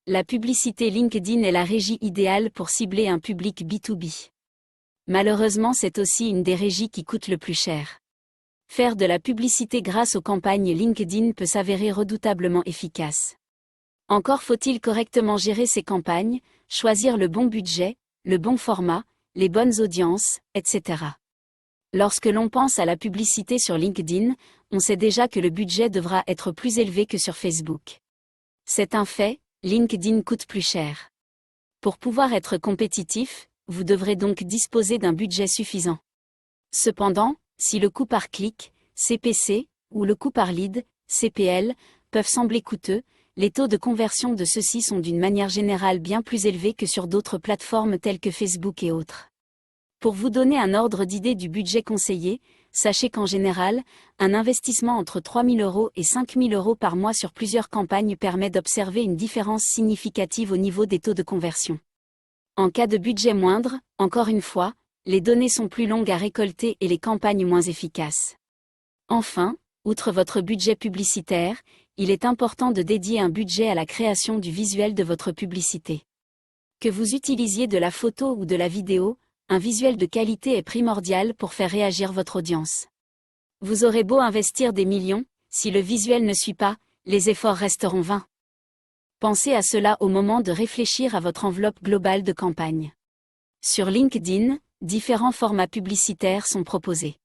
La publicité LinkedIn est la régie idéale pour cibler un public B2B. Malheureusement, c'est aussi une des régies qui coûte le plus cher. Faire de la publicité grâce aux campagnes LinkedIn peut s'avérer redoutablement efficace. Encore faut-il correctement gérer ces campagnes, choisir le bon budget, le bon format, les bonnes audiences, etc. Lorsque l'on pense à la publicité sur LinkedIn, on sait déjà que le budget devra être plus élevé que sur Facebook. C'est un fait, LinkedIn coûte plus cher. Pour pouvoir être compétitif, vous devrez donc disposer d'un budget suffisant. Cependant, si le coût par clic, CPC, ou le coût par lead, CPL, peuvent sembler coûteux, les taux de conversion de ceux-ci sont d'une manière générale bien plus élevés que sur d'autres plateformes telles que Facebook et autres. Pour vous donner un ordre d'idée du budget conseillé, sachez qu'en général, un investissement entre 3 000 € et 5 000 € par mois sur plusieurs campagnes permet d'observer une différence significative au niveau des taux de conversion. En cas de budget moindre, encore une fois, les données sont plus longues à récolter et les campagnes moins efficaces. Enfin, outre votre budget publicitaire, il est important de dédier un budget à la création du visuel de votre publicité. Que vous utilisiez de la photo ou de la vidéo, un visuel de qualité est primordial pour faire réagir votre audience. Vous aurez beau investir des millions, si le visuel ne suit pas, les efforts resteront vains. Pensez à cela au moment de réfléchir à votre enveloppe globale de campagne. Sur LinkedIn, différents formats publicitaires sont proposés.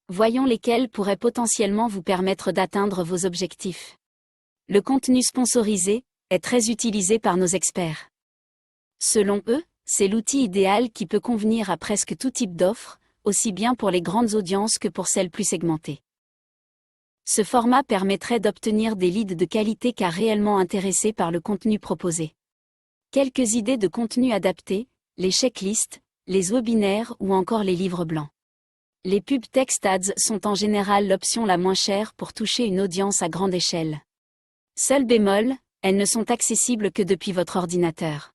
Voyons lesquels pourraient potentiellement vous permettre d'atteindre vos objectifs. Le contenu sponsorisé est très utilisé par nos experts. Selon eux, c'est l'outil idéal qui peut convenir à presque tout type d'offres, aussi bien pour les grandes audiences que pour celles plus segmentées. Ce format permettrait d'obtenir des leads de qualité car réellement intéressés par le contenu proposé. Quelques idées de contenu adaptés, les checklists, les webinaires ou encore les livres blancs. Les pub text ads sont en général l'option la moins chère pour toucher une audience à grande échelle. Seul bémol, elles ne sont accessibles que depuis votre ordinateur.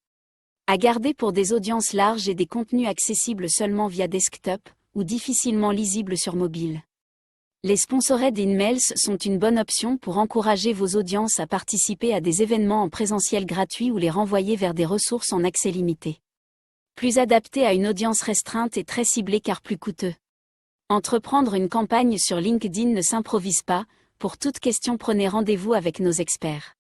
À garder pour des audiences larges et des contenus accessibles seulement via desktop, ou difficilement lisibles sur mobile. Les sponsored emails sont une bonne option pour encourager vos audiences à participer à des événements en présentiel gratuits ou les renvoyer vers des ressources en accès limité. Plus adapté à une audience restreinte et très ciblée car plus coûteux. Entreprendre une campagne sur LinkedIn ne s'improvise pas, pour toute question prenez rendez-vous avec nos experts.